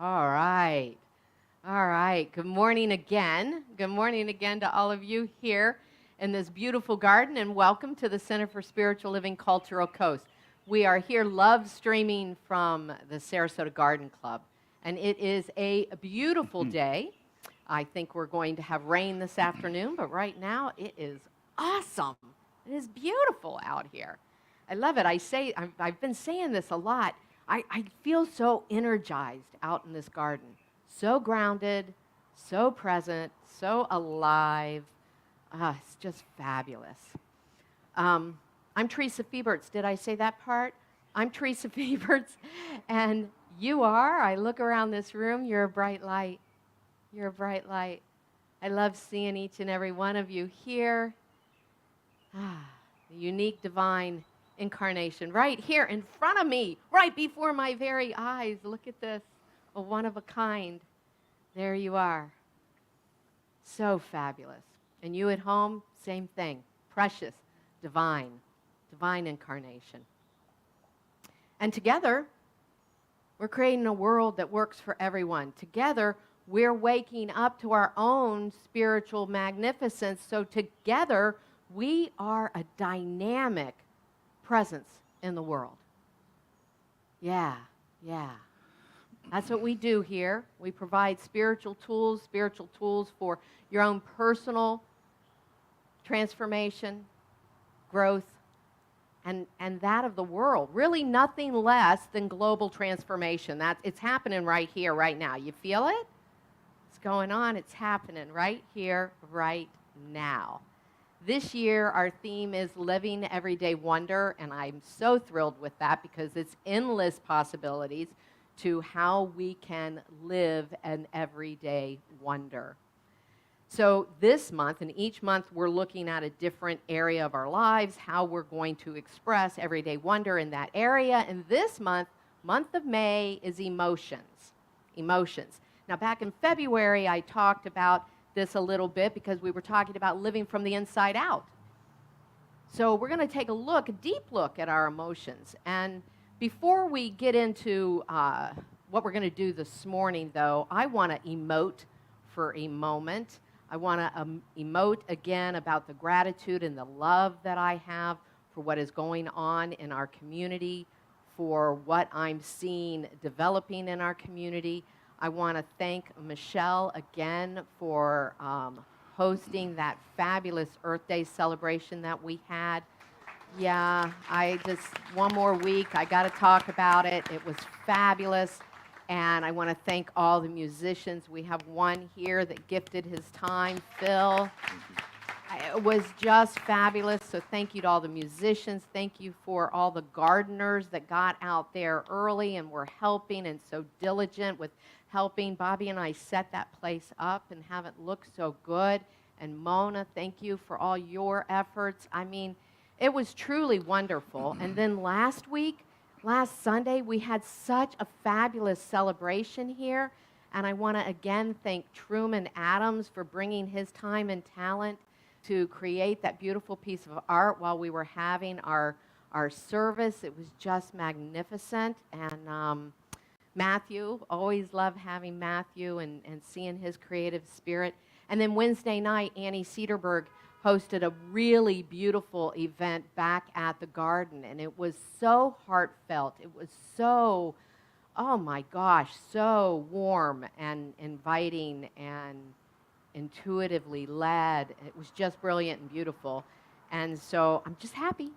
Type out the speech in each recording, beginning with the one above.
All right. All right. Good morning again. Good morning again to all of you here in this beautiful garden, and welcome to the Center for Spiritual Living Cultural Coast. We are here live streaming from the Sarasota Garden Club, and it is a beautiful day. I think we're going to have rain this afternoon, but right now it is awesome. It is beautiful out here. I love it. I've been saying this a lot. I feel so energized out in this garden, so grounded, so present, so alive. It's just fabulous. I'm Theresa Feberts. Did I say that part? I'm Theresa Feberts, and you are. I look around this room. You're a bright light. You're a bright light. I love seeing each and every one of you here. The unique divine incarnation right here in front of me, right before my very eyes. Look at this, a one of a kind. There you are. So fabulous. And you at home, same thing. Precious, divine incarnation. And together, we're creating a world that works for everyone. Together, we're waking up to our own spiritual magnificence. So together, we are a dynamic presence in the world. Yeah. That's what we do here. We provide spiritual tools for your own personal transformation, growth, and that of the world. Really nothing less than global transformation. It's happening right here, right now. You feel it? It's going on. It's happening right here, right now. This year, our theme is Living Everyday Wonder, and I'm so thrilled with that because it's endless possibilities to how we can live an everyday wonder. So this month, and each month we're looking at a different area of our lives, how we're going to express everyday wonder in that area. And this month of May, is emotions. Emotions. Now, back in February, I talked about this a little bit because we were talking about living from the inside out. So we're going to take a deep look at our emotions. And before we get into what we're going to do this morning, though, I want to emote for a moment. I want to emote again about the gratitude and the love that I have for what is going on in our community, for what I'm seeing developing in our community. I want to thank Michelle again for hosting that fabulous Earth Day celebration that we had. Yeah, one more week, I got to talk about it. It was fabulous. And I want to thank all the musicians. We have one here that gifted his time, Phil. It was just fabulous. So thank you to all the musicians. Thank you for all the gardeners that got out there early and were helping and so diligent with helping. Bobby and I set that place up and have it look so good. And Mona, thank you for all your efforts. I mean, it was truly wonderful. And then last Sunday, we had such a fabulous celebration here. And I want to again thank Truman Adams for bringing his time and talent to create that beautiful piece of art while we were having our service. It was just magnificent. And Matthew, always love having Matthew and seeing his creative spirit. And then Wednesday night, Annie Cedarberg hosted a really beautiful event back at the garden. And it was so heartfelt. It was so, oh my gosh, so warm and inviting and intuitively led. It was just brilliant and beautiful. And so I'm just happy.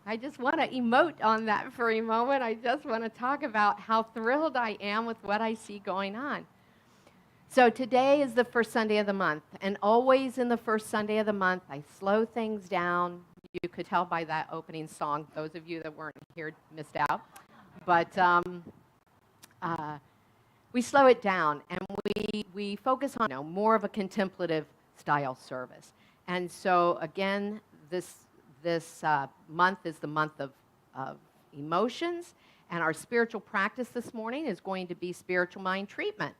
I just want to emote on that for a moment. I just want to talk about how thrilled I am with what I see going on. So today is the first Sunday of the month, and always in the first Sunday of the month, I slow things down. You could tell by that opening song. Those of you that weren't here missed out. But we slow it down, and we focus on more of a contemplative style service. And so again, this month is the month of emotions, and our spiritual practice this morning is going to be spiritual mind treatment,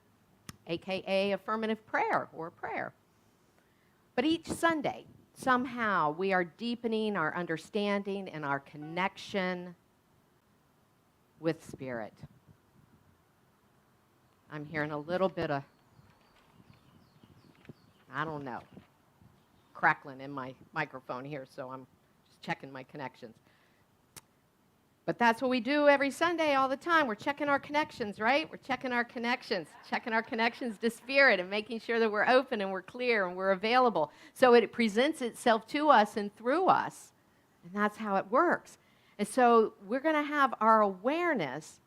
aka affirmative prayer or prayer. But each Sunday, somehow we are deepening our understanding and our connection with Spirit. I'm hearing a little bit of, I don't know, crackling in my microphone here, so I'm just checking my connections. But that's what we do every Sunday all the time. We're checking our connections, right? We're checking our connections to spirit and making sure that we're open and we're clear and we're available. So it presents itself to us and through us, and that's how it works. And so we're going to have our awareness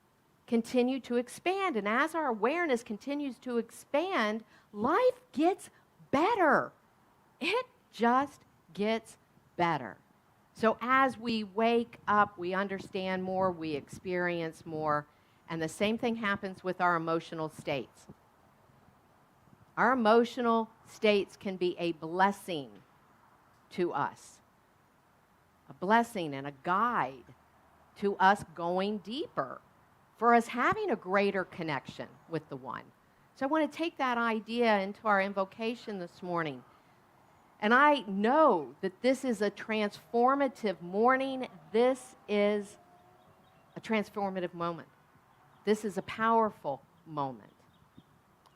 continue to expand. And as our awareness continues to expand, life gets better. It just gets better. So as we wake up, we understand more, we experience more, and the same thing happens with our emotional states. Our emotional states can be a blessing to us, a blessing and a guide to us going deeper, for us having a greater connection with the One. So I want to take that idea into our invocation this morning. And I know that this is a transformative morning. This is a transformative moment. This is a powerful moment,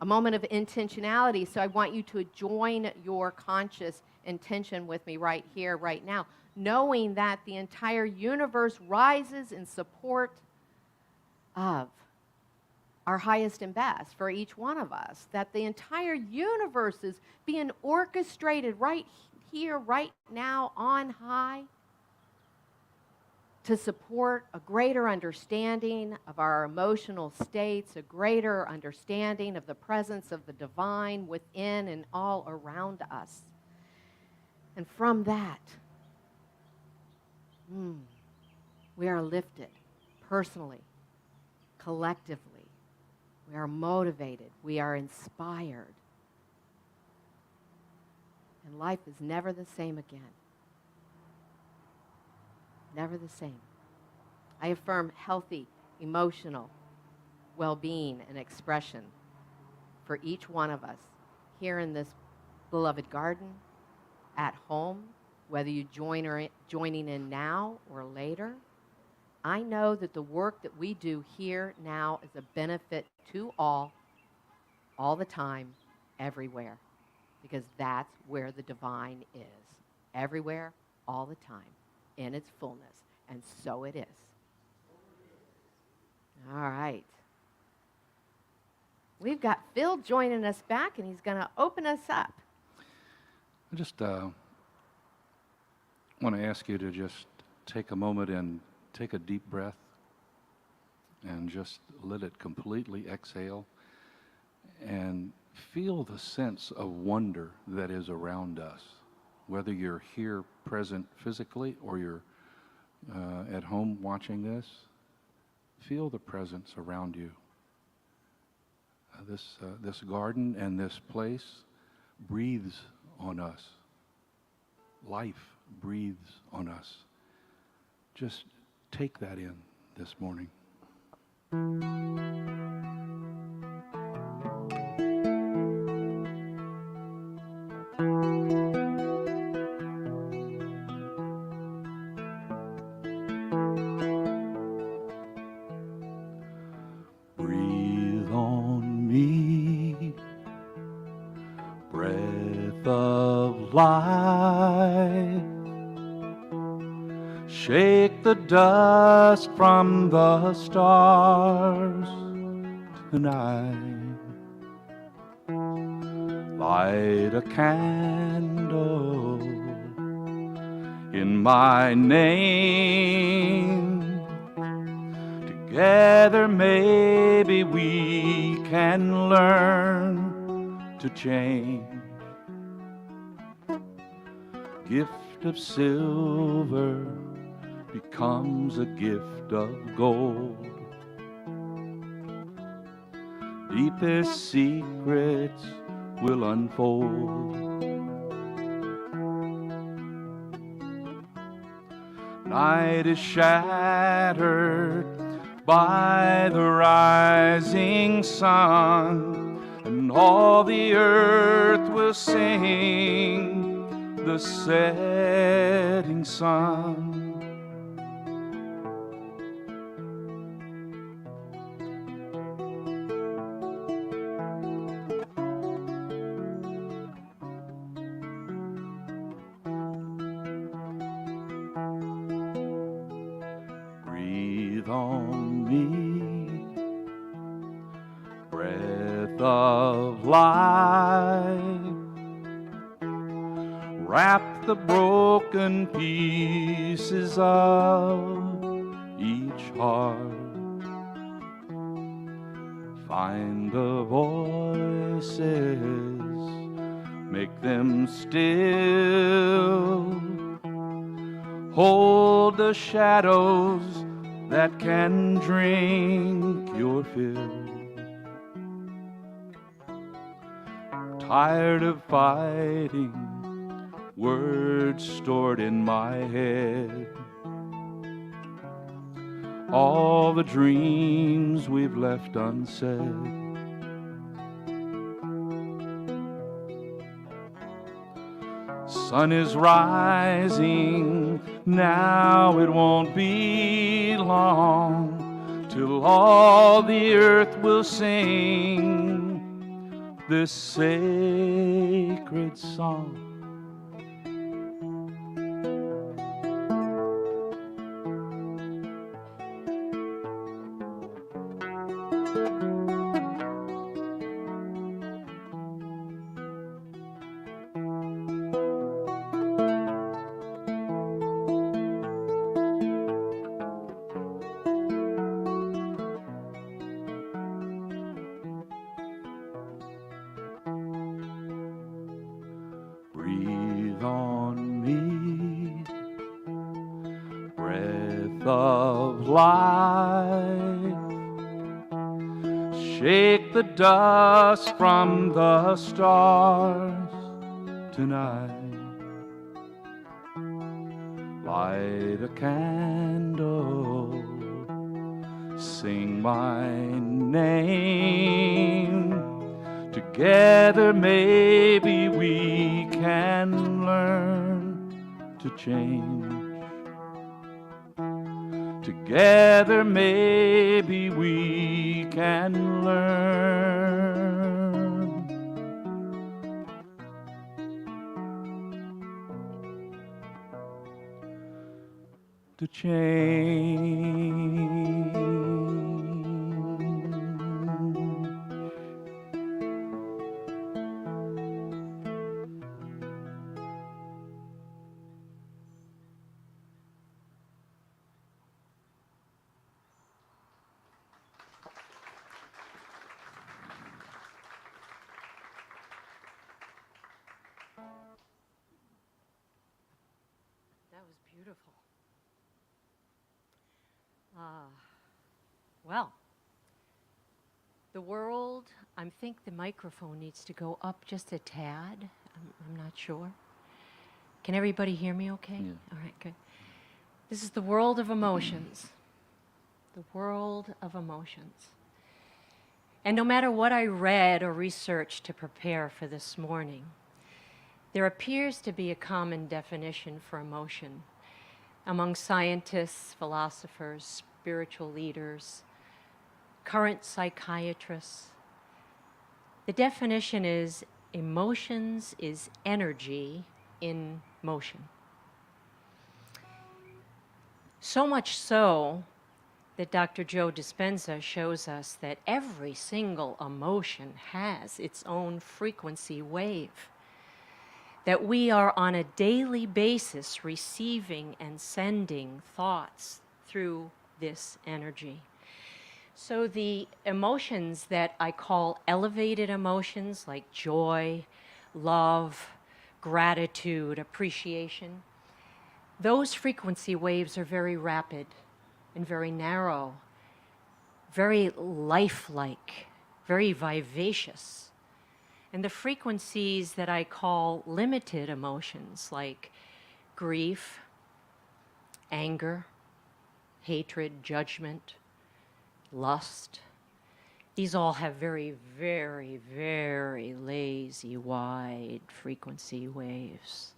a moment of intentionality. So I want you to join your conscious intention with me right here, right now, knowing that the entire universe rises in support of our highest and best for each one of us, that the entire universe is being orchestrated right here, right now, on high, to support a greater understanding of our emotional states, a greater understanding of the presence of the divine within and all around us. And from that, we are lifted personally, collectively. We are motivated. We are inspired. And life is never the same again. Never the same. I affirm healthy, emotional well-being and expression for each one of us here in this beloved garden, at home, whether you joining in now or later. I know that the work that we do here now is a benefit to all the time, everywhere, because that's where the divine is. Everywhere, all the time, in its fullness, and so it is. All right. We've got Phil joining us back, and he's going to open us up. I just want to ask you to just take a moment and take a deep breath and just let it completely exhale and feel the sense of wonder that is around us, whether you're here present physically or you're at home watching this. Feel the presence around you. This garden and this place breathes on us. Life breathes on us. Just take that in this morning. Breathe on me, breath of life. Shake the dust from the stars tonight. Light a candle in my name. Together maybe we can learn to change. Gift of silver becomes a gift of gold. Deepest secrets will unfold. Night is shattered by the rising sun, and all the earth will sing the setting sun. on me, breath of life. Wrap the broken pieces of each heart. Find the voices, make them still. Hold the shadows that can drink your fill. Tired of fighting words stored in my head. All the dreams we've left unsaid. Sun is rising, now it won't be long till all the earth will sing this sacred song. Breathe on me, breath of life. Shake the dust from the stars tonight. Light a candle, sing my name. Together maybe we can learn to change. Together maybe we can learn to change. That was beautiful. Well, the world, I think the microphone needs to go up just a tad. I'm not sure. Can everybody hear me okay? Yeah. All right, good. This is the world of emotions. The world of emotions. And no matter what I read or researched to prepare for this morning, there appears to be a common definition for emotion among scientists, philosophers, spiritual leaders, current psychiatrists. The definition is emotions is energy in motion. So much so that Dr. Joe Dispenza shows us that every single emotion has its own frequency wave, that we are on a daily basis receiving and sending thoughts through this energy. So the emotions that I call elevated emotions, like joy, love, gratitude, appreciation, those frequency waves are very rapid and very narrow, very lifelike, very vivacious. And the frequencies that I call limited emotions, like grief, anger, hatred, judgment, lust, these all have very, very, very lazy, wide frequency waves.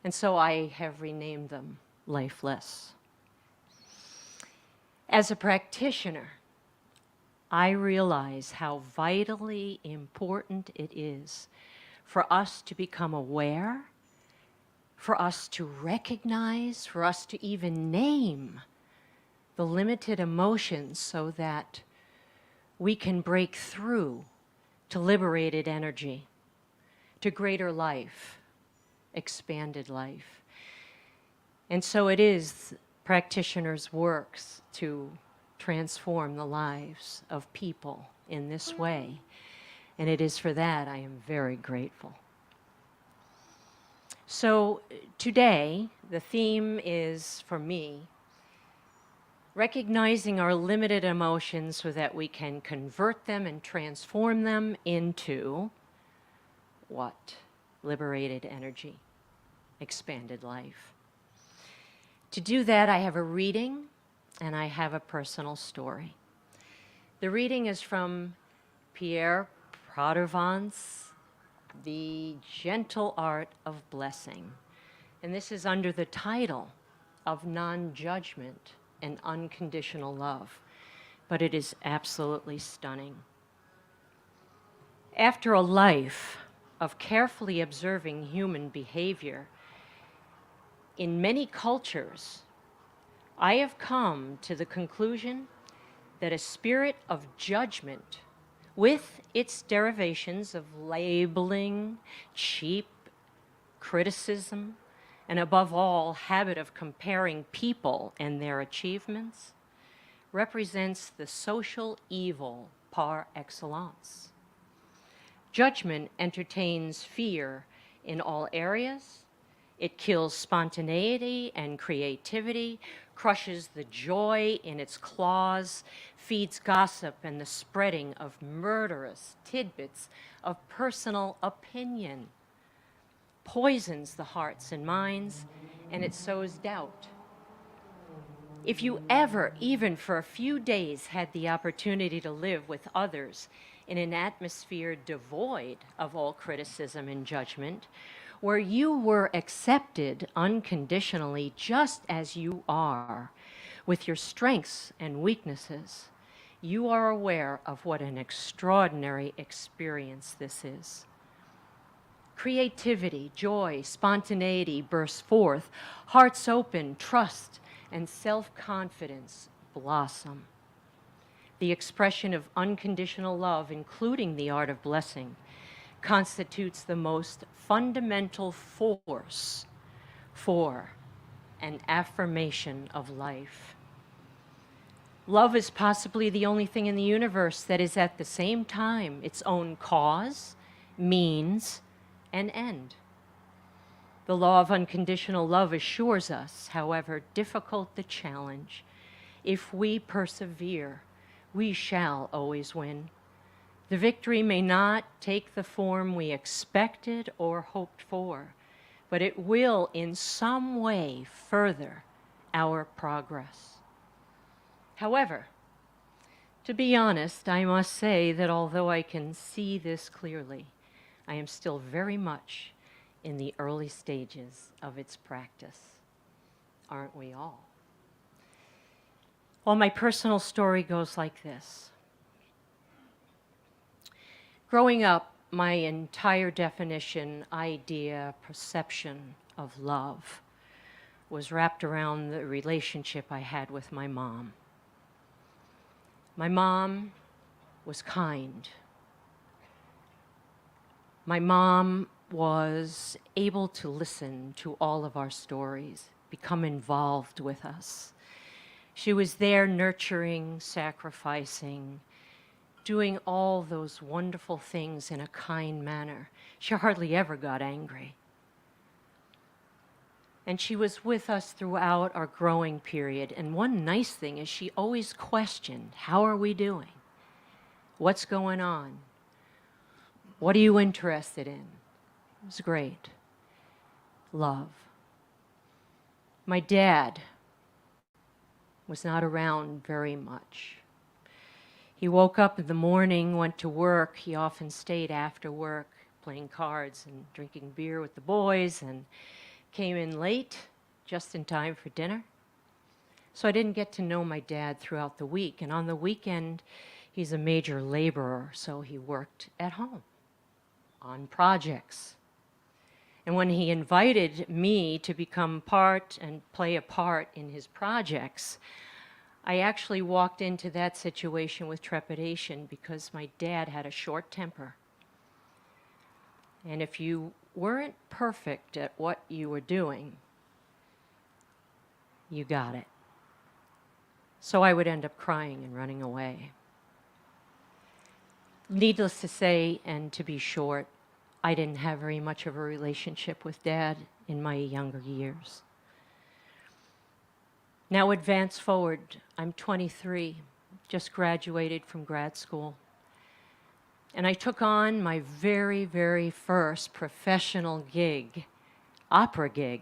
And so I have renamed them lifeless. As a practitioner, I realize how vitally important it is for us to become aware, for us to recognize, for us to even name the limited emotions so that we can break through to liberated energy, to greater life, expanded life. And so it is practitioners' works to transform the lives of people in this way. And it is for that I am very grateful. So today, the theme is, for me, recognizing our limited emotions so that we can convert them and transform them into what? Liberated energy, expanded life. To do that, I have a reading and I have a personal story. The reading is from Pierre Pradervant's The Gentle Art of Blessing. And this is under the title of Non-Judgment and Unconditional Love. But it is absolutely stunning. After a life of carefully observing human behavior, in many cultures, I have come to the conclusion that a spirit of judgment, with its derivations of labeling, cheap criticism, and above all, habit of comparing people and their achievements, represents the social evil par excellence. Judgment entertains fear in all areas. It kills spontaneity and creativity, crushes the joy in its claws, feeds gossip and the spreading of murderous tidbits of personal opinion, poisons the hearts and minds, and it sows doubt. If you ever, even for a few days, had the opportunity to live with others in an atmosphere devoid of all criticism and judgment, where you were accepted unconditionally just as you are, with your strengths and weaknesses, you are aware of what an extraordinary experience this is. Creativity, joy, spontaneity burst forth, hearts open, trust, and self-confidence blossom. The expression of unconditional love, including the art of blessing, constitutes the most fundamental force for an affirmation of life. Love is possibly the only thing in the universe that is at the same time its own cause, means, and end. The law of unconditional love assures us, however difficult the challenge, if we persevere, we shall always win. The victory may not take the form we expected or hoped for, but it will in some way further our progress. However, to be honest, I must say that although I can see this clearly, I am still very much in the early stages of its practice. Aren't we all? Well, my personal story goes like this. Growing up, my entire definition, idea, perception of love was wrapped around the relationship I had with my mom. My mom was kind. My mom was able to listen to all of our stories, become involved with us. She was there nurturing, sacrificing, doing all those wonderful things in a kind manner. She hardly ever got angry. And she was with us throughout our growing period. And one nice thing is she always questioned, how are we doing? What's going on? What are you interested in? It was great. Love. My dad was not around very much. He woke up in the morning, went to work. He often stayed after work, playing cards and drinking beer with the boys, and came in late, just in time for dinner. So I didn't get to know my dad throughout the week. And on the weekend, he's a major laborer, so he worked at home on projects. And when he invited me to become part and play a part in his projects, I actually walked into that situation with trepidation because my dad had a short temper. And if you weren't perfect at what you were doing, you got it. So I would end up crying and running away. Needless to say, and to be short, I didn't have very much of a relationship with Dad in my younger years. Now advance forward, I'm 23, just graduated from grad school. And I took on my very, very first professional gig, opera gig,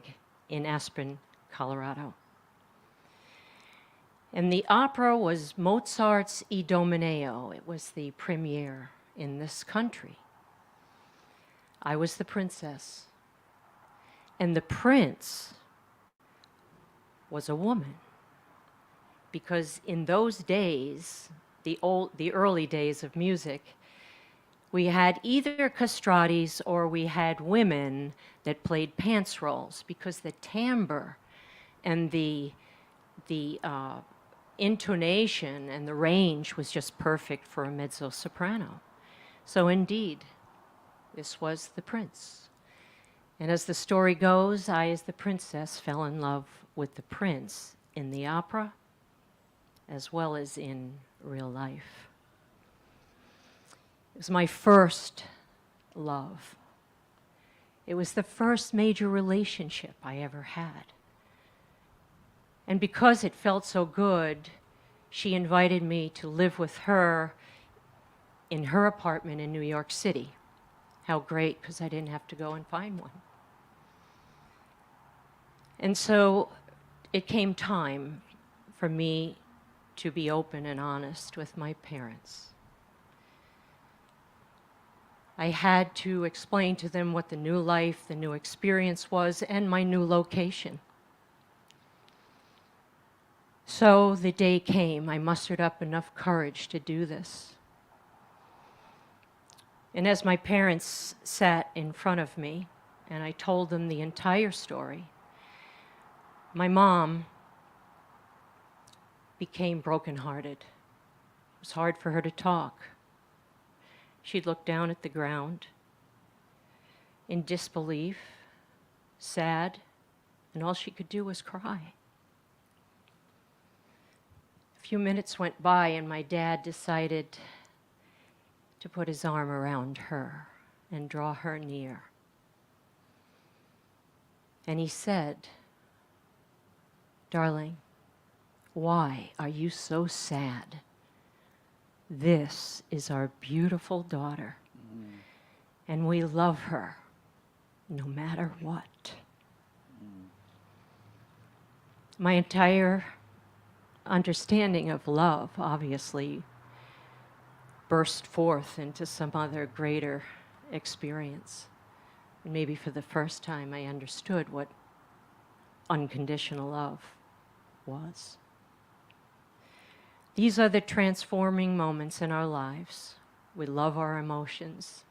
in Aspen, Colorado. And the opera was Mozart's Idomeneo. It was the premiere in this country. I was the princess. And the prince was a woman. Because in those days, the early days of music, we had either castratis or we had women that played pants roles, because the timbre and the intonation and the range was just perfect for a mezzo-soprano. So indeed, this was the prince. And as the story goes, I, as the princess, fell in love with the prince in the opera as well as in real life. It was my first love. It was the first major relationship I ever had. And because it felt so good, she invited me to live with her in her apartment in New York City. How great, because I didn't have to go and find one. And so it came time for me to be open and honest with my parents. I had to explain to them what the new life, the new experience was, and my new location. So the day came. I mustered up enough courage to do this. And as my parents sat in front of me, and I told them the entire story, my mom became brokenhearted. It was hard for her to talk. She'd look down at the ground in disbelief, sad, and all she could do was cry. A few minutes went by, and my dad decided to put his arm around her and draw her near. And he said, "Darling, why are you so sad? This is our beautiful daughter, and we love her no matter what." My entire understanding of love obviously burst forth into some other greater experience. And maybe for the first time I understood what unconditional love was. These are the transforming moments in our lives. We love our emotions.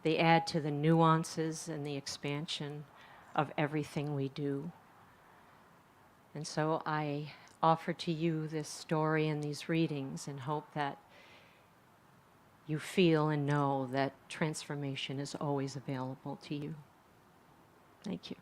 They add to the nuances and the expansion of everything we do. And so I offer to you this story and these readings and hope that you feel and know that transformation is always available to you. Thank you.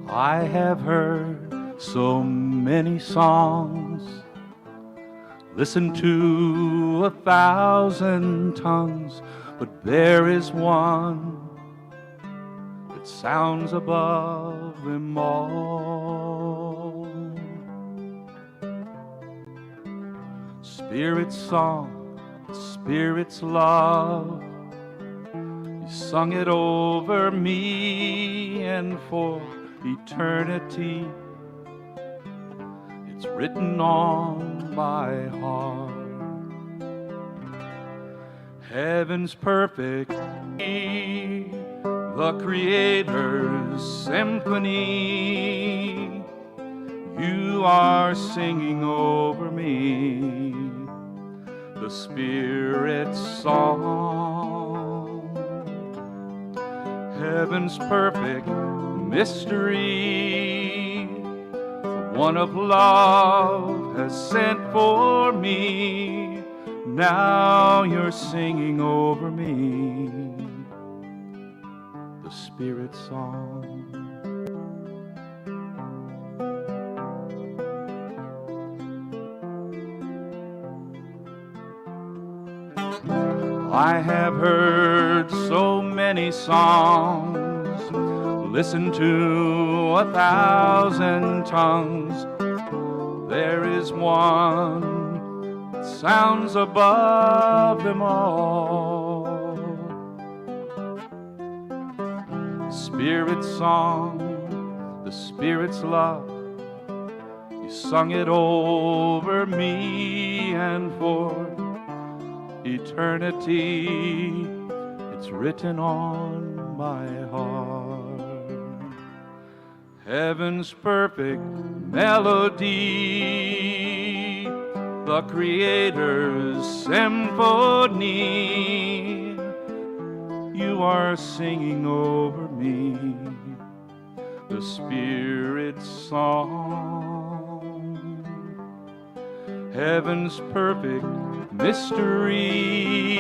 I have heard so many songs, listened to 1,000 tongues, but there is one that sounds above them all. Spirit's song, Spirit's love, you sung it over me and for eternity. It's written on my heart. Heaven's perfect, the Creator's symphony. You are singing over me, the Spirit's song. Heaven's perfect mystery, the one of love has sent for me. Now you're singing over me, the Spirit's song. I have heard so many songs, listened to 1,000 tongues. There is one that sounds above them all. The Spirit's song, the Spirit's love, you sung it over me, and for eternity, it's written on my heart. Heaven's perfect melody, the Creator's symphony. You are singing over me, the Spirit's song. Heaven's perfect mystery,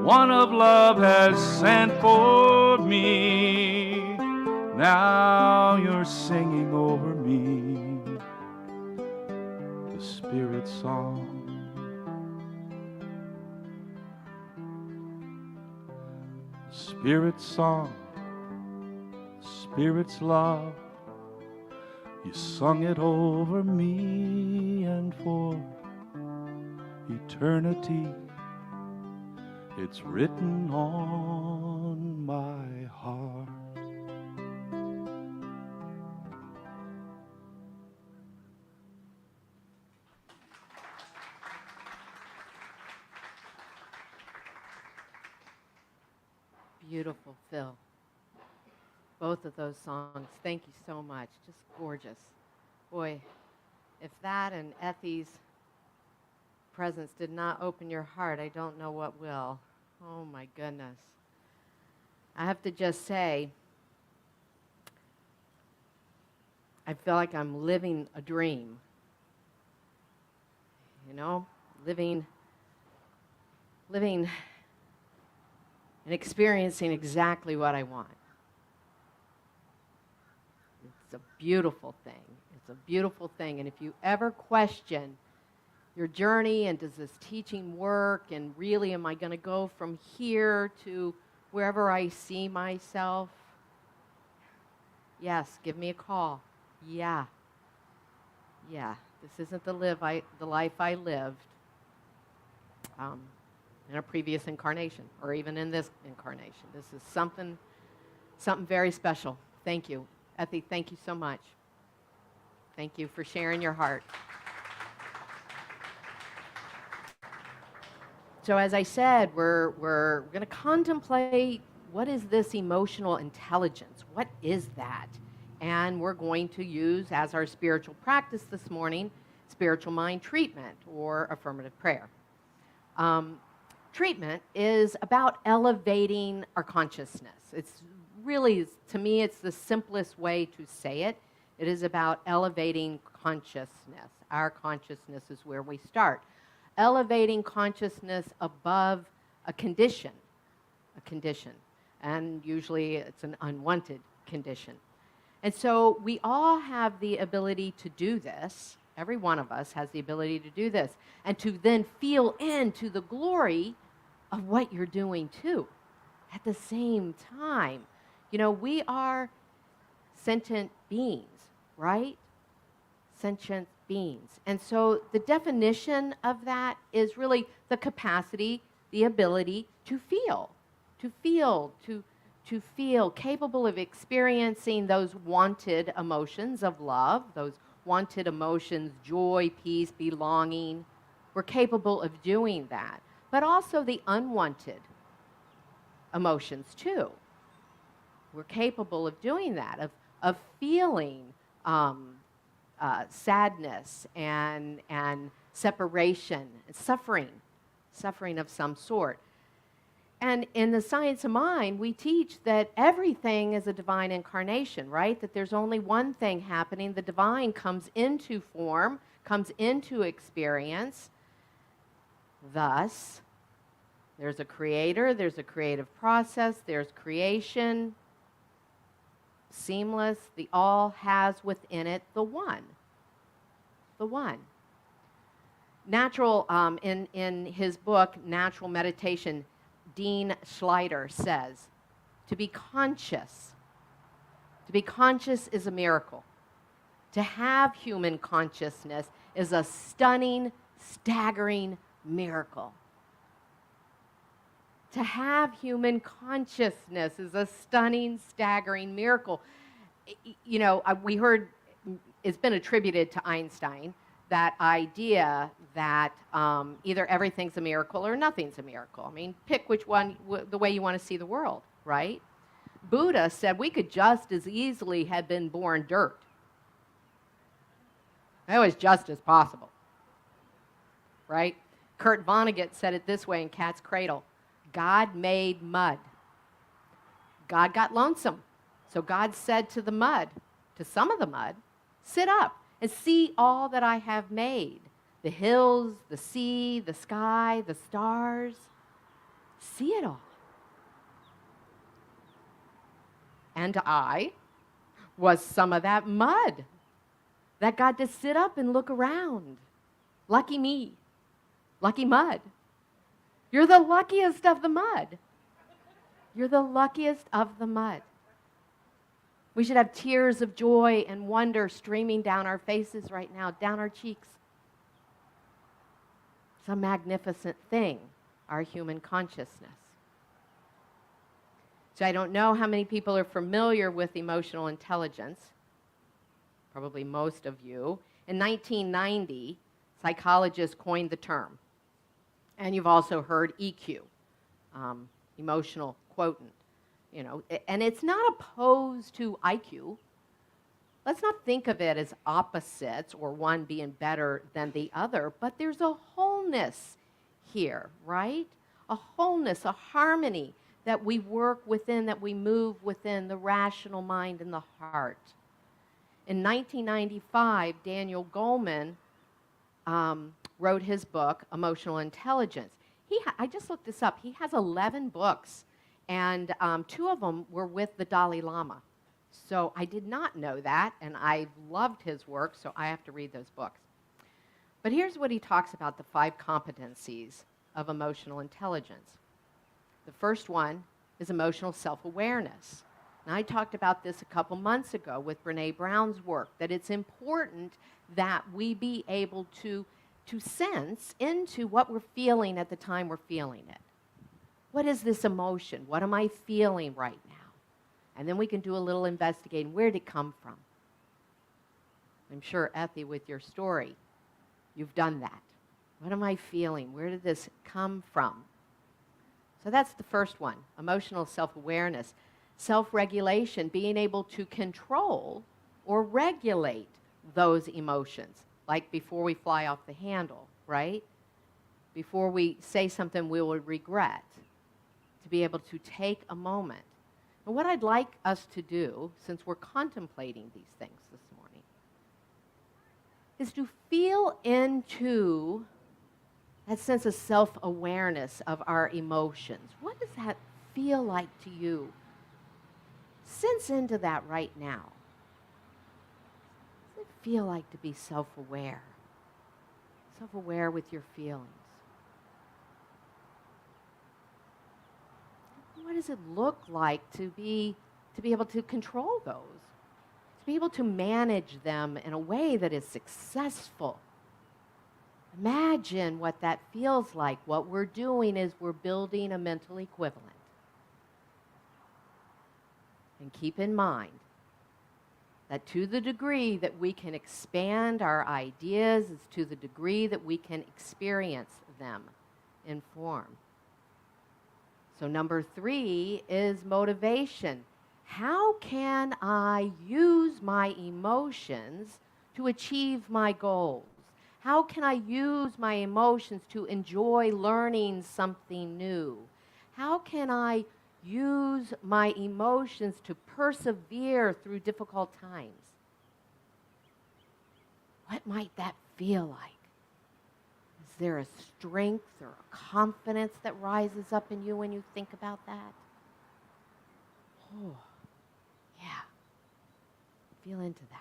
one of love has sent for me. Now you're singing over me, the Spirit's song. Spirit's song, Spirit's love, you sung it over me, and for eternity, it's written on my heart. Beautiful, Phil. Both of those songs. Thank you so much. Just gorgeous. Boy, if that and Ethy's presence did not open your heart, I don't know what will. Oh my goodness. I have to just say, I feel like I'm living a dream. You know, living and experiencing exactly what I want. It's a beautiful thing. It's a beautiful thing. And if you ever question your journey and does this teaching work and really am I going to go from here to wherever I see myself? Yes, give me a call. Yeah. This isn't the life I lived in a previous incarnation or even in this incarnation. This is something very special. Thank you. Ethy, thank you so much. Thank you for sharing your heart. So as I said, we're going to contemplate what is this emotional intelligence? What is that? And we're going to use as our spiritual practice this morning, spiritual mind treatment or affirmative prayer. Treatment is about elevating our consciousness. It's really, to me, it's the simplest way to say it. It is about elevating consciousness. Our consciousness is where we start. Elevating consciousness above a condition. And usually it's an unwanted condition. And so we all have the ability to do this. Every one of us has the ability to do this. And to then feel into the glory of what you're doing too. At the same time. You know, we are sentient beings, right? Sentient beings. And so the definition of that is really the capacity, the ability to feel, capable of experiencing those wanted emotions of love, those wanted emotions, joy, peace, belonging. We're capable of doing that. but also the unwanted emotions too. We're capable of doing that, of feeling sadness and separation, suffering of some sort. And in the science of mind, we teach that everything is a divine incarnation, right? That there's only one thing happening. The divine comes into form, comes into experience. Thus, there's a creator, there's a creative process, there's creation, seamless. The all has within it the one. The one. In his book, Natural Meditation, Dean Schleider says, to be conscious is a miracle. To have human consciousness is a stunning, staggering miracle. To have human consciousness is a stunning, staggering miracle. You know, we heard, it's been attributed to Einstein, that idea that either everything's a miracle or nothing's a miracle. I mean, pick which one, the way you want to see the world, right? Buddha said we could just as easily have been born dirt. That was just as possible, right? Kurt Vonnegut said it this way in Cat's Cradle: God made mud. God got lonesome. So God said to the mud, to some of the mud, sit up and see all that I have made. The hills, the sea, the sky, the stars. See it all. And I was some of that mud that got to sit up and look around. Lucky me. Lucky mud. You're the luckiest of the mud. You're the luckiest of the mud. We should have tears of joy and wonder streaming down our faces right now, down our cheeks. It's a magnificent thing, our human consciousness. So I don't know how many people are familiar with emotional intelligence. Probably most of you. In 1990, psychologists coined the term. And you've also heard EQ, emotional quotient. You know, and it's not opposed to IQ. Let's not think of it as opposites or one being better than the other, but there's a wholeness here, right? A wholeness, a harmony that we work within, that we move within the rational mind and the heart. In 1995, Daniel Goleman wrote his book, Emotional Intelligence. I just looked this up. He has 11 books. And 2 of them were with the Dalai Lama. So I did not know that, and I loved his work, so I have to read those books. But here's what he talks about, the 5 competencies of emotional intelligence. The first one is emotional self-awareness. And I talked about this a couple months ago with Brene Brown's work, that it's important that we be able to sense into what we're feeling at the time we're feeling it. What is this emotion? What am I feeling right now? And then we can do a little investigating. Where did it come from? I'm sure, Effie, with your story, you've done that. What am I feeling? Where did this come from? So that's the first one, emotional self-awareness. Self-regulation, being able to control or regulate those emotions, like before we fly off the handle, right? Before we say something we will regret. To be able to take a moment. And what I'd like us to do, since we're contemplating these things this morning, is to feel into that sense of self-awareness of our emotions. What does that feel like to you? Sense into that right now. What does it feel like to be self-aware? Self-aware with your feelings. What does it look like to be able to control those? To be able to manage them in a way that is successful. Imagine what that feels like. What we're doing is we're building a mental equivalent. And keep in mind that to the degree that we can expand our ideas is to the degree that we can experience them in form. So number 3 is motivation. How can I use my emotions to achieve my goals? How can I use my emotions to enjoy learning something new? How can I use my emotions to persevere through difficult times? What might that feel like? Is there a strength or a confidence that rises up in you when you think about that? Oh, yeah. Feel into that.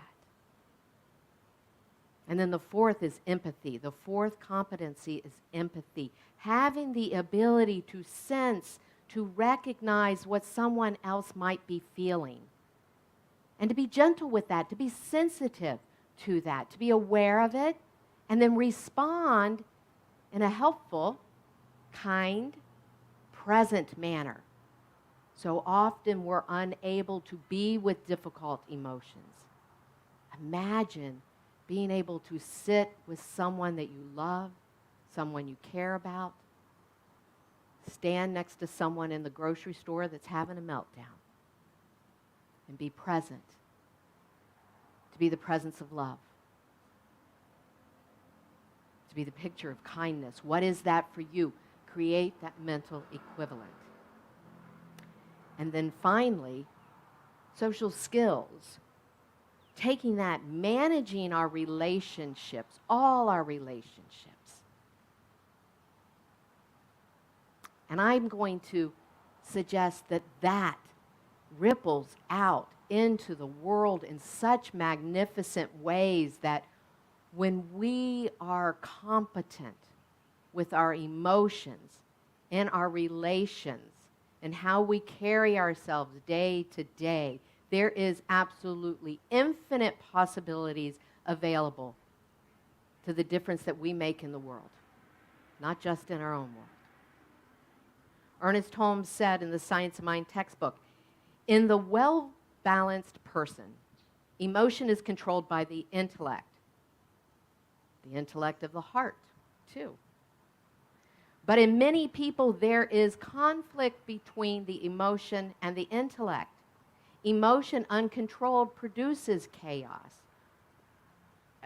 And then the 4th is empathy. The 4th competency is empathy. Having the ability to sense, to recognize what someone else might be feeling. And to be gentle with that, to be sensitive to that, to be aware of it, and then respond in a helpful, kind, present manner. So often we're unable to be with difficult emotions. Imagine being able to sit with someone that you love, someone you care about, stand next to someone in the grocery store that's having a meltdown, and be present, to be the presence of love, to be the picture of kindness. What is that for you? Create that mental equivalent. And then finally, social skills. Taking that, managing our relationships, all our relationships. And I'm going to suggest that that ripples out into the world in such magnificent ways that when we are competent with our emotions and our relations and how we carry ourselves day to day, there is absolutely infinite possibilities available to the difference that we make in the world, not just in our own world. Ernest Holmes said in the Science of Mind textbook, in the well-balanced person, emotion is controlled by the intellect of the heart, too. But in many people, there is conflict between the emotion and the intellect. Emotion uncontrolled produces chaos.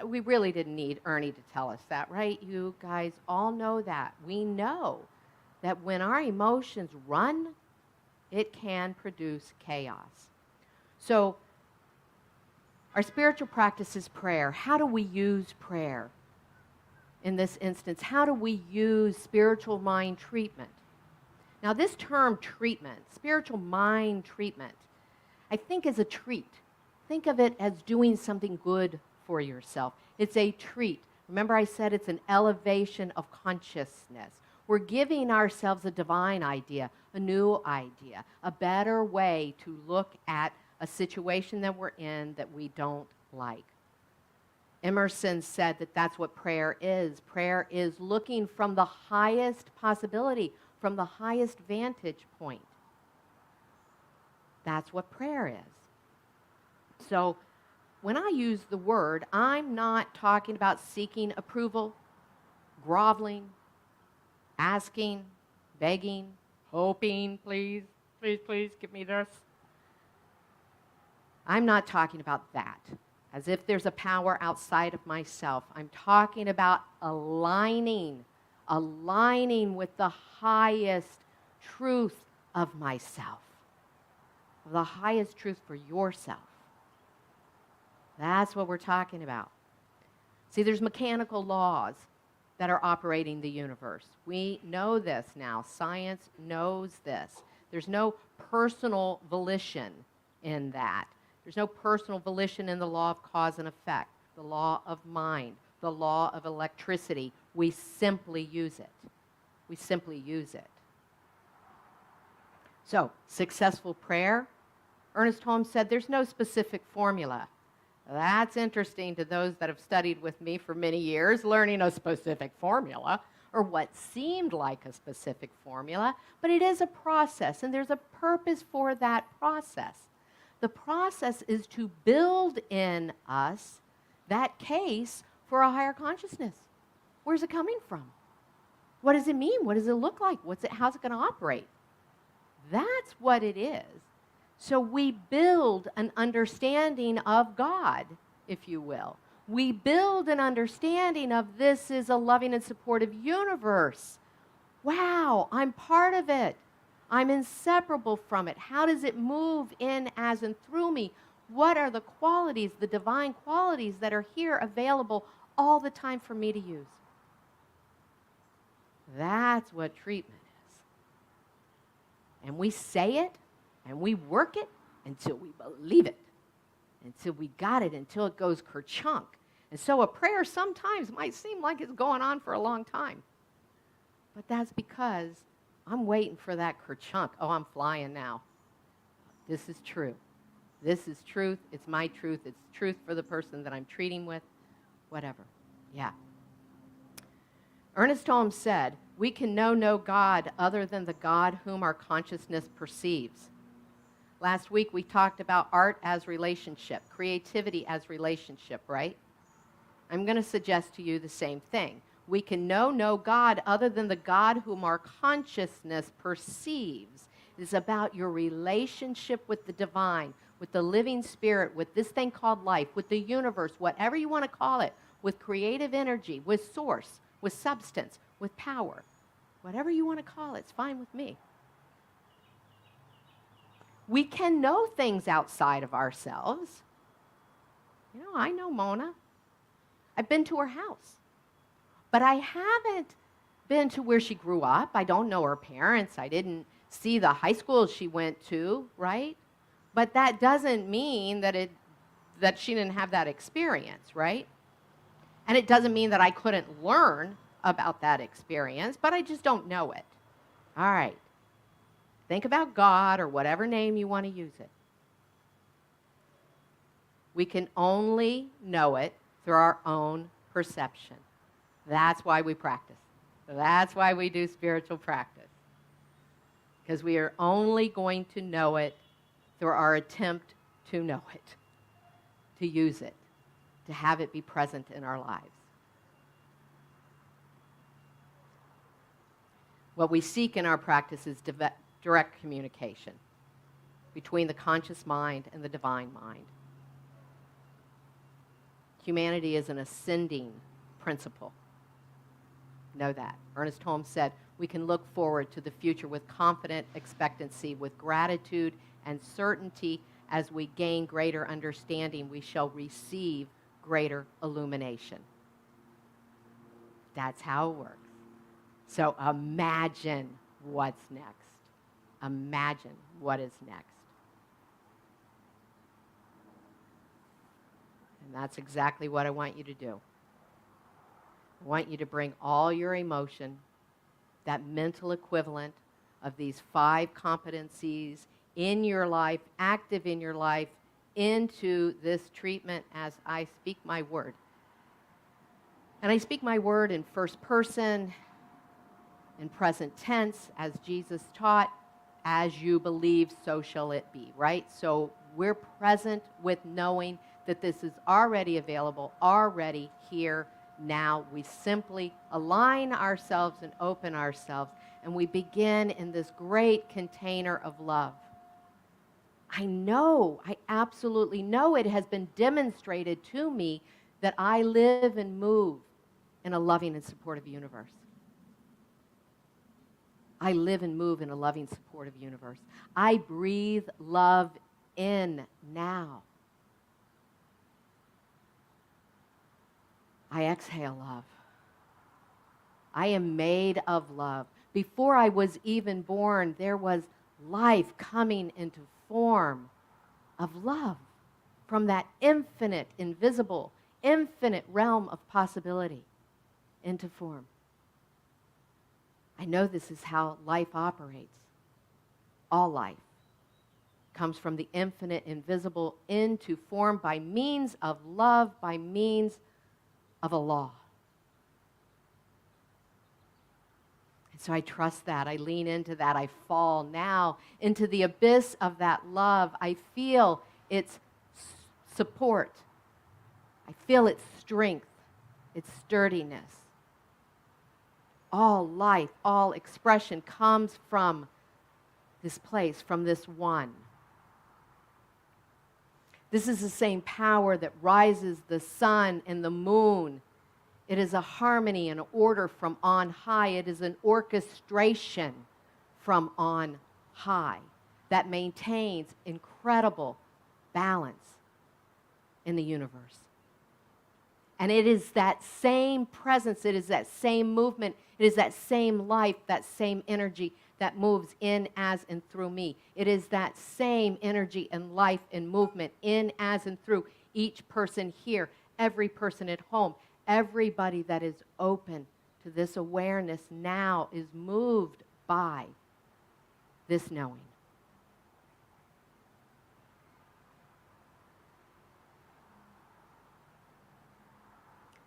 We really didn't need Ernie to tell us that, right? You guys all know that. We know that when our emotions run, it can produce chaos. So our spiritual practice is prayer. How do we use prayer in this instance? How do we use spiritual mind treatment? Now, this term treatment, spiritual mind treatment, I think is a treat. Think of it as doing something good for yourself. It's a treat. Remember I said it's an elevation of consciousness. We're giving ourselves a divine idea, a new idea, a better way to look at a situation that we're in that we don't like. Emerson said that that's what prayer is. Prayer is looking from the highest possibility, from the highest vantage point. That's what prayer is. So when I use the word, I'm not talking about seeking approval, groveling, asking, begging, hoping, please, please, please, give me this. I'm not talking about that, as if there's a power outside of myself. I'm talking about aligning with the highest truth of myself, the highest truth for yourself. That's what we're talking about. See, there's mechanical laws that are operating the universe. We know this now. Science knows this. There's no personal volition in that. There's no personal volition in the law of cause and effect, the law of mind, the law of electricity. We simply use it. We simply use it. So, successful prayer. Ernest Holmes said there's no specific formula. That's interesting to those that have studied with me for many years, learning a specific formula, or what seemed like a specific formula, but it is a process, and there's a purpose for that process. The process is to build in us that case for a higher consciousness. Where's it coming from? What does it mean? What does it look like? How's it going to operate? That's what it is. So we build an understanding of God, if you will. We build an understanding of this is a loving and supportive universe. Wow, I'm part of it. I'm inseparable from it. How does it move in, as, and through me? What are the qualities, the divine qualities that are here available all the time for me to use? That's what treatment is. And we say it and we work it until we believe it, until we got it, until it goes kerchunk. And so a prayer sometimes might seem like it's going on for a long time. But that's because I'm waiting for that kerchunk. Oh, I'm flying now. This is true. This is truth. It's my truth. It's truth for the person that I'm treating with. Whatever. Yeah. Ernest Holmes said, we can know no God other than the God whom our consciousness perceives. Last week we talked about art as relationship, creativity as relationship, right? I'm going to suggest to you the same thing. We can know no God other than the God whom our consciousness perceives. It is about your relationship with the divine, with the living spirit, with this thing called life, with the universe, whatever you want to call it, with creative energy, with source, with substance, with power. Whatever you want to call it, it's fine with me. We can know things outside of ourselves. You know, I know Mona. I've been to her house. But I haven't been to where she grew up. I don't know her parents. I didn't see the high school she went to, right? But that doesn't mean that she didn't have that experience, right? And it doesn't mean that I couldn't learn about that experience, but I just don't know it. All right. Think about God or whatever name you want to use it. We can only know it through our own perception. That's why we practice. That's why we do spiritual practice. Because we are only going to know it through our attempt to know it, to use it, to have it be present in our lives. What we seek in our practice is direct communication between the conscious mind and the divine mind. Humanity is an ascending principle. Know that. Ernest Holmes said, we can look forward to the future with confident expectancy, with gratitude and certainty. As we gain greater understanding, we shall receive greater illumination. That's how it works. So imagine what's next. Imagine what is next. And that's exactly what I want you to do. I want you to bring all your emotion, that mental equivalent of these 5 competencies in your life, active in your life, into this treatment as I speak my word. And I speak my word in first person, in present tense, as Jesus taught, as you believe, so shall it be, right? So we're present with knowing that this is already available, already here, now. We simply align ourselves and open ourselves, and we begin in this great container of love. I absolutely know it has been demonstrated to me that I live and move in a loving and supportive universe. I live and move in a loving, supportive universe. I breathe love in now. I exhale love. I am made of love. Before I was even born, there was life coming into form of love from that infinite, invisible, infinite realm of possibility into form. I know this is how life operates. All life comes from the infinite, invisible into form by means of love, by means of a law. And so I trust that. I lean into that. I fall now into the abyss of that love. I feel its support. I feel its strength, its sturdiness. All life, all expression comes from this place, from this one. This is the same power that rises the sun and the moon. It is a harmony and order from on high. It is an orchestration from on high that maintains incredible balance in the universe. And it is that same presence, it is that same movement, it is that same life, that same energy that moves in, as, and through me. It is that same energy and life and movement in, as, and through each person here, every person at home, everybody that is open to this awareness now is moved by this knowing.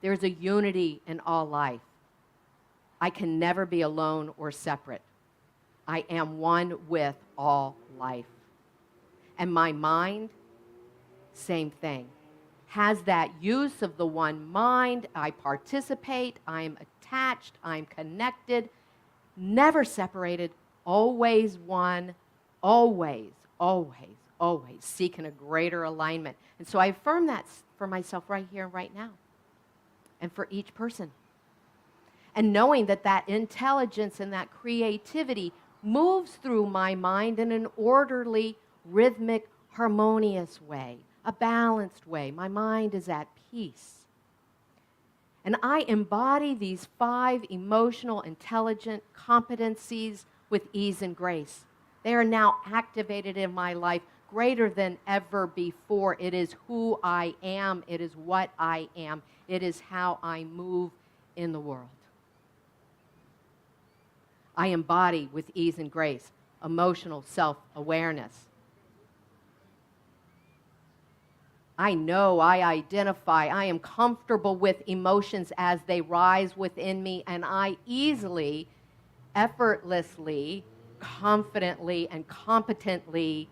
There's a unity in all life. I can never be alone or separate. I am one with all life. And my mind, same thing, has that use of the one mind. I participate, I'm attached, I'm connected, never separated, always one, always, always, always seeking a greater alignment. And so I affirm that for myself right here and right now, and for each person. And knowing that that intelligence and that creativity moves through my mind in an orderly, rhythmic, harmonious way, a balanced way. My mind is at peace. And I embody these 5 emotional, intelligent competencies with ease and grace. They are now activated in my life greater than ever before. It is who I am. It is what I am. It is how I move in the world. I embody with ease and grace emotional self-awareness. I know, I identify, I am comfortable with emotions as they rise within me, and I easily, effortlessly, confidently, and competently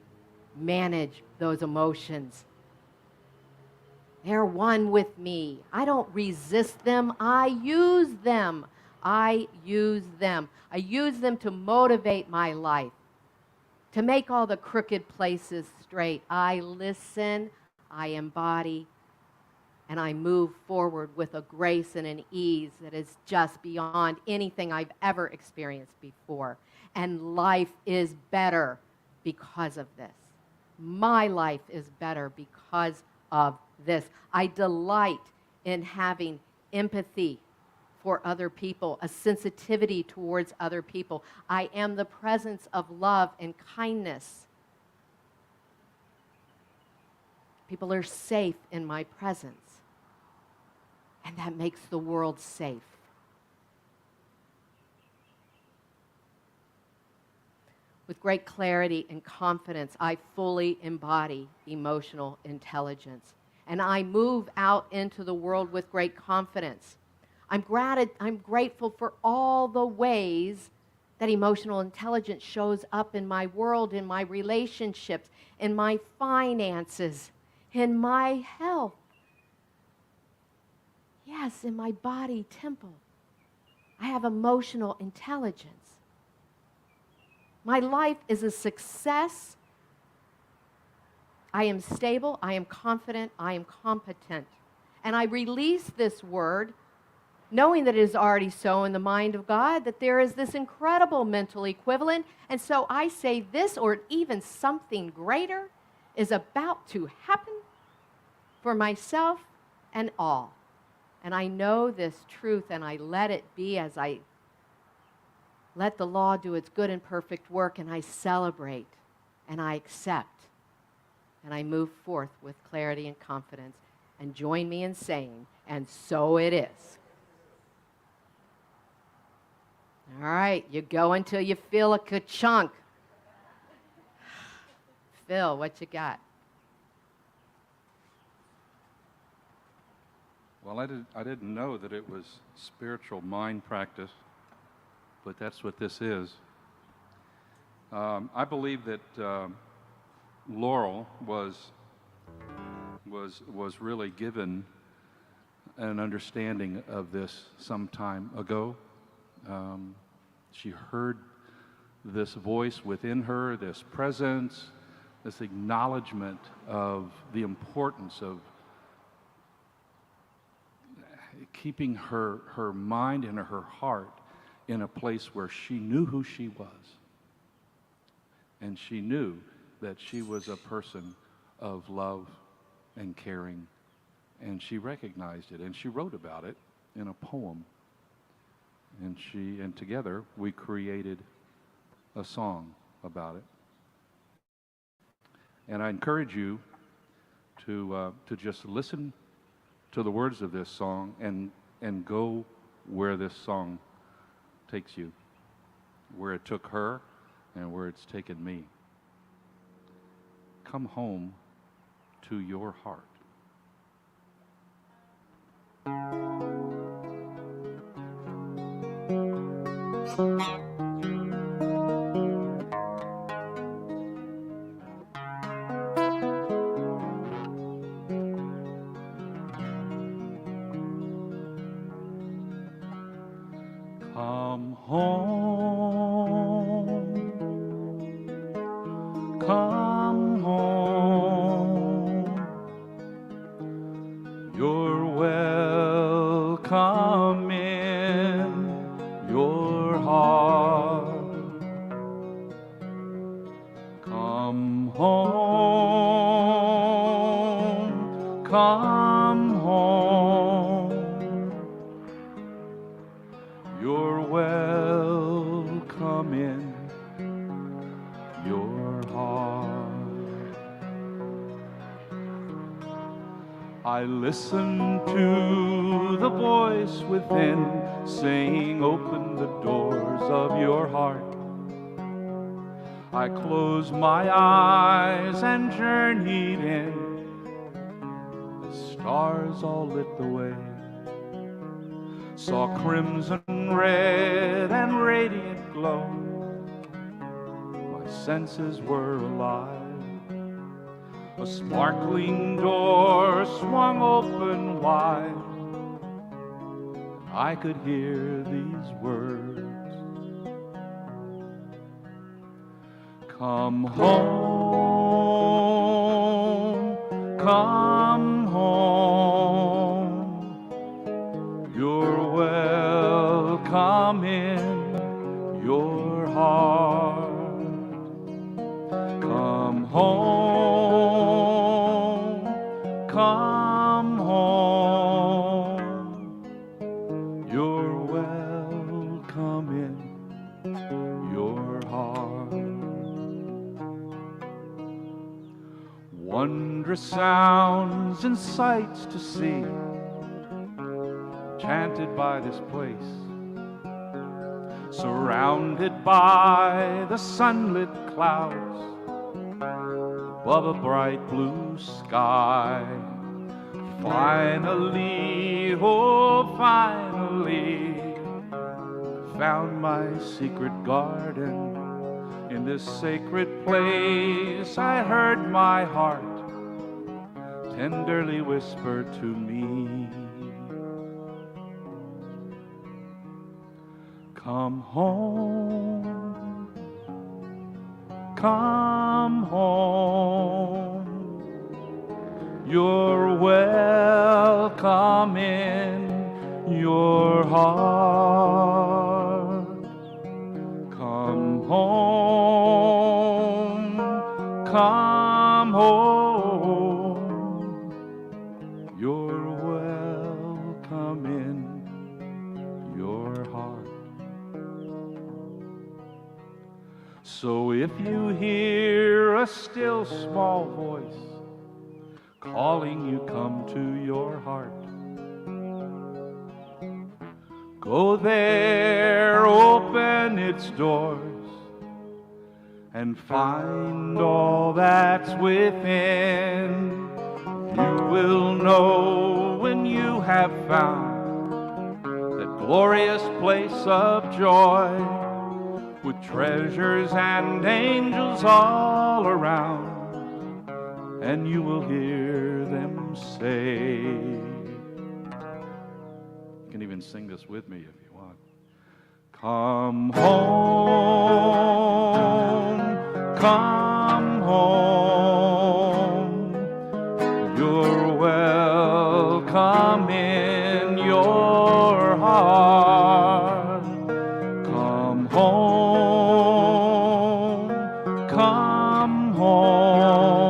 manage those emotions. They're one with me. I don't resist them. I use them. I use them. I use them to motivate my life, to make all the crooked places straight. I listen, I embody, and I move forward with a grace and an ease that is just beyond anything I've ever experienced before. And life is better because of this. My life is better because of this. I delight in having empathy for other people, a sensitivity towards other people. I am the presence of love and kindness. People are safe in my presence, and that makes the world safe. With great clarity and confidence, I fully embody emotional intelligence, and I move out into the world with great confidence. I'm grateful for all the ways that emotional intelligence shows up in my world, in my relationships, in my finances, in my health. Yes, in my body temple. I have emotional intelligence. My life is a success. I am stable, I am confident, I am competent. And I release this word knowing that it is already so in the mind of God, that there is this incredible mental equivalent. And so I say this, or even something greater, is about to happen for myself and all. And I know this truth, and I let it be as I let the law do its good and perfect work, and I celebrate, and I accept, and I move forth with clarity and confidence. And join me in saying, and so it is. All right, you go until you feel a ka-chunk. Phil, what you got? Well, I didn't know that it was spiritual mind practice, but that's what this is. I believe that Laurel was really given an understanding of this some time ago, She heard this voice within her, this presence, this acknowledgement of the importance of keeping her mind and her heart in a place where she knew who she was. And she knew that she was a person of love and caring. And she recognized it, and she wrote about it in a poem. And together we created a song about it. And I encourage you to just listen to the words of this song and go where this song takes you, where it took her and where it's taken me. Come home to your heart. Come home, come home, you're welcome in your heart. Come home, come home, you're welcome in your heart. I listen to the voice within saying, open the doors of your heart. I closed my eyes and journeyed in. The stars all lit the way. Saw crimson, red, and radiant glow. My senses were alive. A sparkling door swung open wide. I could hear these words. Come home, come home, you're welcome in your heart. Come home, come home, you're welcome in your heart. Wondrous sounds and sights to see, chanted by this place, surrounded by the sunlit clouds, above a bright blue sky. Finally, oh finally, found my secret garden. In this sacred place I heard my heart tenderly whisper to me, come home, come home, you're welcome in your heart. Come home, come home, you're welcome in your heart. So if you hear a still small voice calling you, come to your heart. Go there, open its doors, and find all that's within. You will know when you have found that glorious place of joy, with treasures and angels all around, and you will hear them say, you can even sing this with me if you want. Come home, come home. You're welcome in your heart. Come home, come home.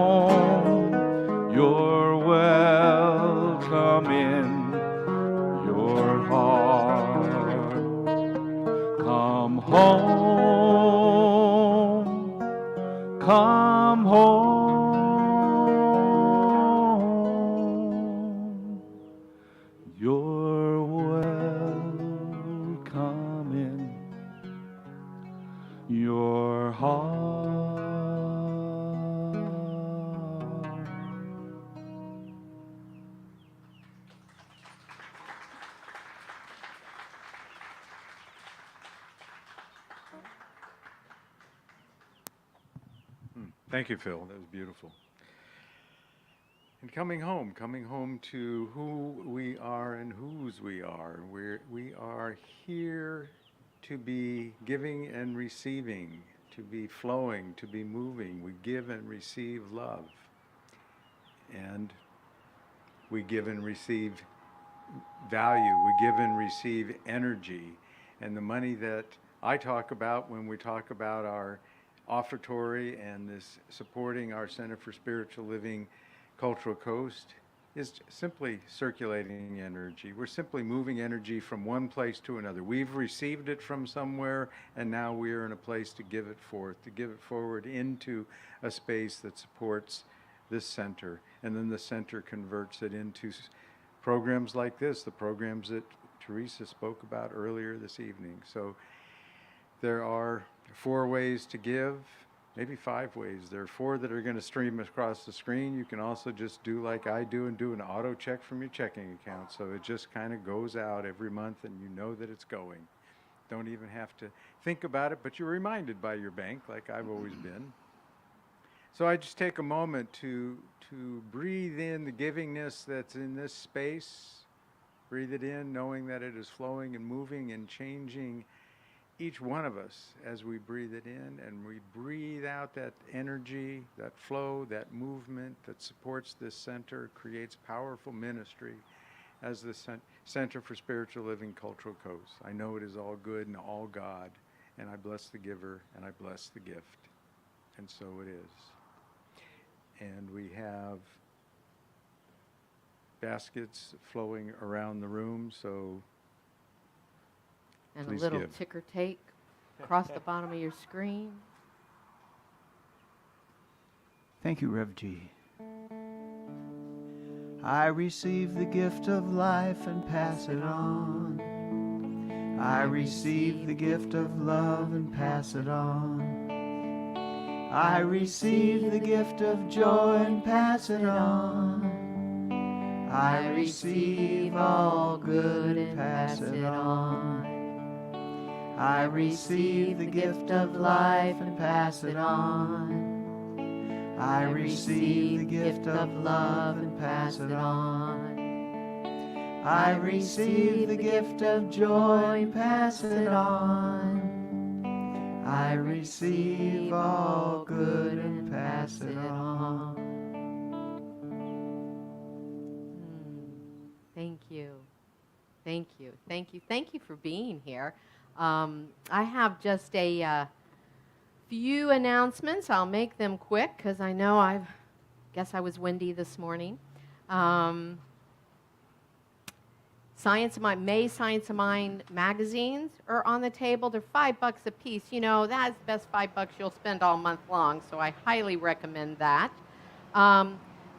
You're welcome in your heart. Come home, come home. You're welcome in your heart. Thank you, Phil. That was beautiful. And coming home to who we are and whose we are. We are here to be giving and receiving, to be flowing, to be moving. We give and receive love. And we give and receive value. We give and receive energy. And the money that I talk about when we talk about our offertory and this supporting our Center for Spiritual Living Cultural Coast is simply circulating energy. We're simply moving energy from one place to another. We've received it from somewhere, and now we're in a place to give it forth, to give it forward into a space that supports this center. And then the center converts it into programs like this, the programs that Theresa spoke about earlier this evening. So there are 4 ways to give, maybe 5 ways. There are 4 that are going to stream across the screen. You can also just do like I do and do an auto check from your checking account. So it just kind of goes out every month and you know that it's going. Don't even have to think about it, but you're reminded by your bank like I've always been. So I just take a moment to breathe in the givingness that's in this space. Breathe it in, knowing that it is flowing and moving and changing each one of us as we breathe it in, and we breathe out that energy, that flow, that movement that supports this center, creates powerful ministry as the Center for Spiritual Living Cultural Coast. I know it is all good and all God, and I bless the giver and I bless the gift. And so it is. And we have baskets flowing around the room, so And please a little give. ticker tape across the bottom of your screen. Thank you, Rev G. I receive the gift of life and pass it on. I receive the gift of love and pass it on. I receive the gift of joy and pass it on. I receive all good and pass it on. I receive the gift of life and pass it on. I receive the gift of love and pass it on. I receive the gift of joy and pass it on. I receive all good and pass it on. Thank you. Thank you. Thank you. Thank you for being here. I have just a few announcements. I'll make them quick because I know guess I was windy this morning. Science of Mind, May Science of Mind magazines are on the table. They're $5 a piece. You know, that's the best $5 you'll spend all month long, so I highly recommend that.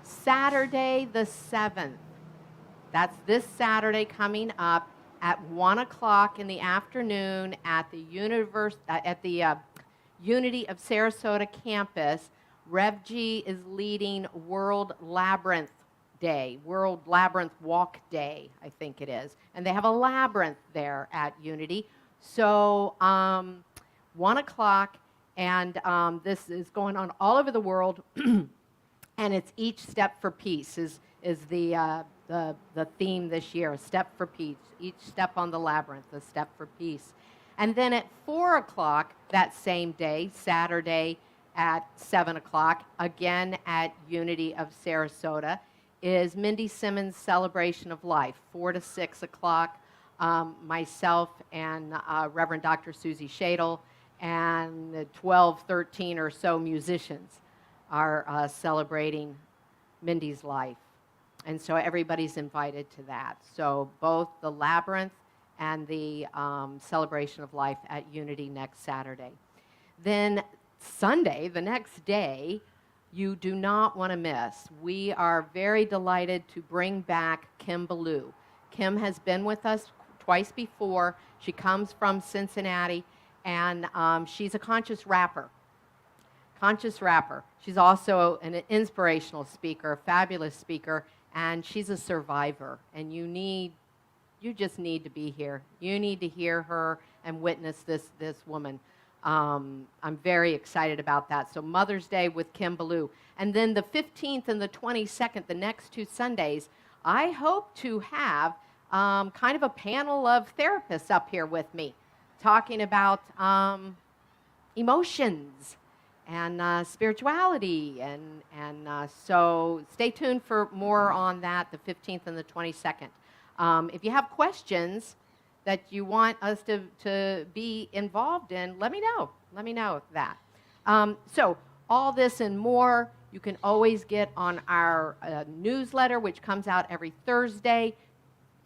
Saturday the 7th. That's this Saturday coming up at 1 o'clock in the afternoon at the Unity of Sarasota campus. Rev G is leading World Labyrinth Day, World Labyrinth Walk Day, I think it is. And they have a labyrinth there at Unity. So 1 o'clock, and this is going on all over the world, and it's Each Step for Peace is the theme this year, a step for peace. Each step on the labyrinth, a step for peace. And then at 4 o'clock that same day, Saturday at 7 o'clock, again at Unity of Sarasota, is Mindy Simmons' Celebration of Life, 4 to 6 o'clock. Myself and Reverend Dr. Susie Shadle and 12, 13 or so musicians are celebrating Mindy's life. And so everybody's invited to that. So both the Labyrinth and the Celebration of Life at Unity next Saturday. Then Sunday, the next day, you do not want to miss. We are very delighted to bring back Kim Ballou. Kim has been with us twice before. She comes from Cincinnati, and she's a conscious rapper. She's also an inspirational speaker, a fabulous speaker, and she's a survivor. And you just need to be here. You need to hear her and witness this woman. I'm very excited about that. So Mother's Day with Kim Ballou. And then the 15th and the 22nd, the next 2 Sundays, I hope to have kind of a panel of therapists up here with me talking about emotions and spirituality. And so stay tuned for more on that, the 15th and the 22nd. If you have questions that you want us to be involved in, let me know. Let me know that. So all this and more, you can always get on our newsletter, which comes out every Thursday.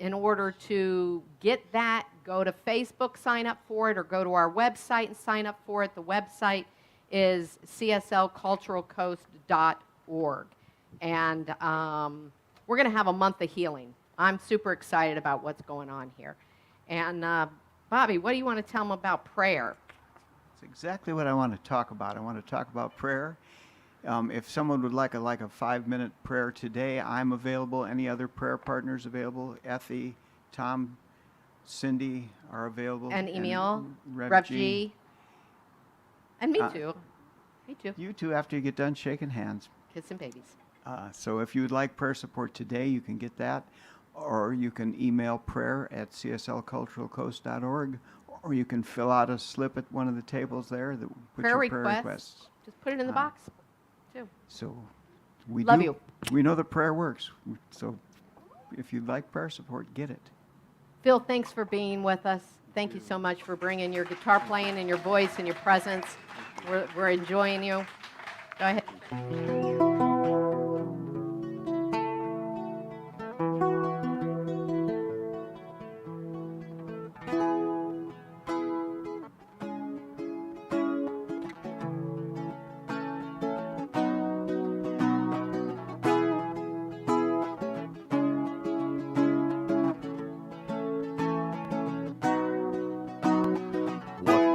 In order to get that, go to Facebook, sign up for it, or go to our website and sign up for it. The website is cslculturalcoast.org. And we're going to have a month of healing. I'm super excited about what's going on here. And Bobby, what do you want to tell them about prayer? That's exactly what I want to talk about. I want to talk about prayer. If someone would like a 5-minute prayer today, I'm available. Any other prayer partners available? Effie, Tom, Cindy are available. And Emil, Rev G. And me too. Me too. You two, after you get done shaking hands. Kissing babies. So if you would like prayer support today, you can get that. Or you can email prayer@cslculturalcoast.org. Or you can fill out a slip at one of the tables there. That put your prayer requests. Just put it in the box. So we Love do. you. We know the prayer works. So if you'd like prayer support, get it. Phil, thanks for being with us. Thank you so much for bringing your guitar playing and your voice and your presence. We're enjoying you. Go ahead.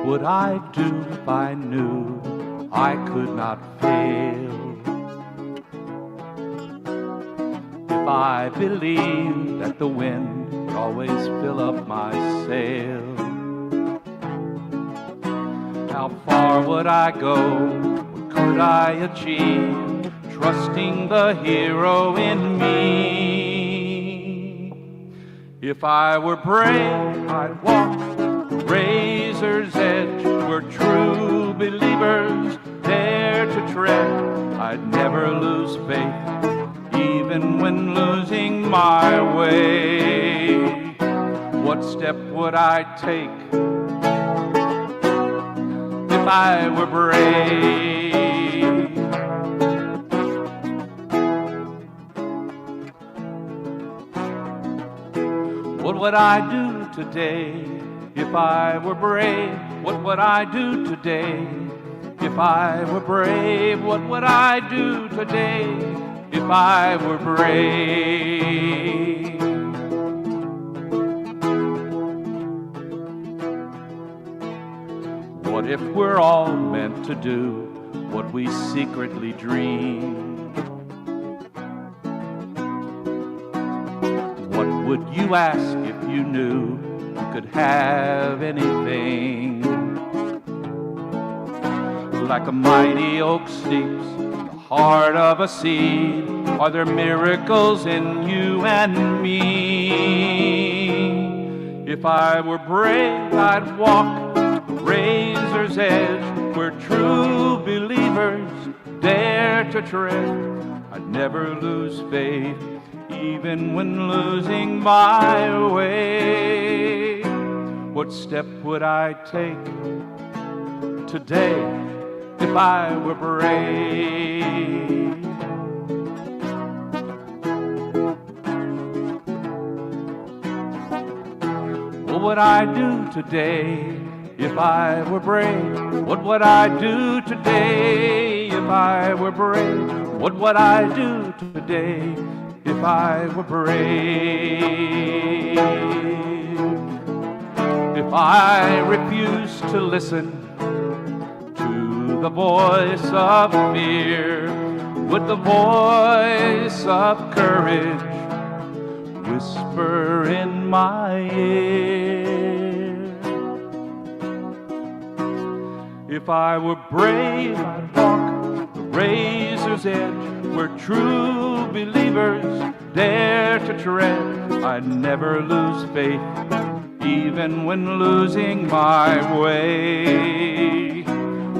Would I do if I knew I could not fail? If I believed that the wind would always fill up my sail? How far would I go? What could I achieve? Trusting the hero in me. If I were brave, I'd walk razor's edge where true believers dare to tread. I'd never lose faith, even when losing my way. What step would I take if I were brave? What would I do today if I were brave? What would I do today if I were brave? What would I do today if I were brave? What if we're all meant to do what we secretly dream? What would you ask if you knew could have anything? Like a mighty oak sleeps in the heart of a seed, are there miracles in you and me? If I were brave, I'd walk razor's edge where true believers dare to tread. I'd never lose faith, even when losing my way. What step would I take today if I were brave? What would I do today if I were brave? What would I do today if I were brave? What would I do today if I were brave? If I refused to listen to the voice of fear, would the voice of courage whisper in my ear? If I were brave, I'd walk the razor's edge where true believers dare to tread. I'd never lose faith, even when losing my way.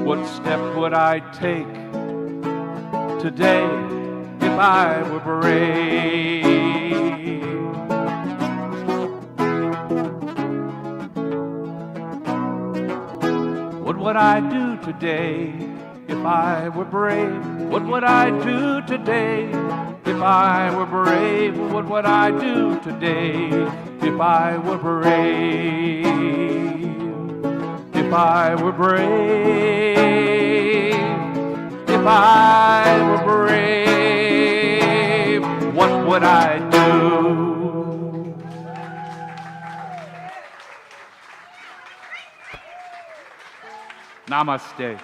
What step would I take today if I were brave? What would I do today if I were brave? What would I do today if I were brave? What would I do today if I were brave? If I were brave, if I were brave, what would I do? Namaste.